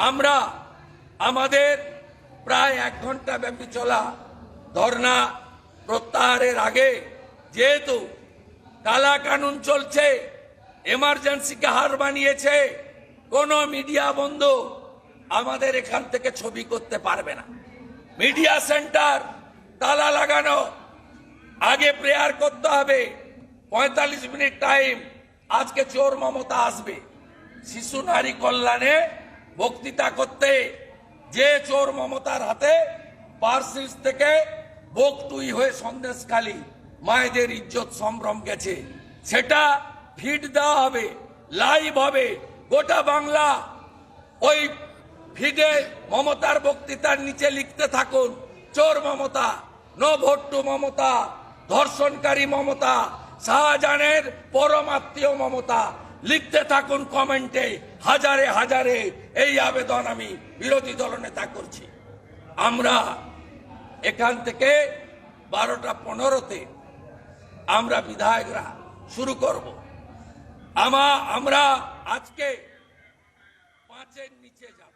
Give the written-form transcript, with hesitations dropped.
আমরা আমাদের প্রায় 1 ঘন্টা ব্যাপী চলা ধর্ণা প্রত্যাহারের আগে যেহেতু কালা কানুন চলছে, এমার্জেন্সিকে হার বানিয়েছে, কোনো মিডিয়া বন্ধু আমাদের এখান থেকে ছবি করতে পারবে না। মিডিয়া সেন্টার তালা লাগানো, আগে প্রেয়ার করতে হবে, 45 মিনিট টাইম। আজকে চোর মমতা আসবে শিশু নারী কল্যাণে বক্তৃতা করতে, যে চোর মমতার হাতে পার্সিলস থেকে বকটুই হয়ে সন্দেশখালী মায়েদের ইজ্জত সম্ভ্রম গেছে, সেটা ফিড দেওয়া হবে, লাইভ হবে গোটা বাংলা। ওই ফিডে মমতার বক্তৃতার নিচে লিখতে থাকুন, চোর Mamata, no vote to Mamata, ধর্ষণকারী মমতা, শাহজাহানের পরমাত্মীয় মমতা। লিখতে থাকুন কমেন্টে, হাজারে হাজারে। এই আবেদন আমি বিরোধী দলনেতা করছি। আমরা এখান থেকে 12টা 15-তে আমরা বিধায়করা শুরু করব। আমরা আজকে 5-এর নিচে যাব।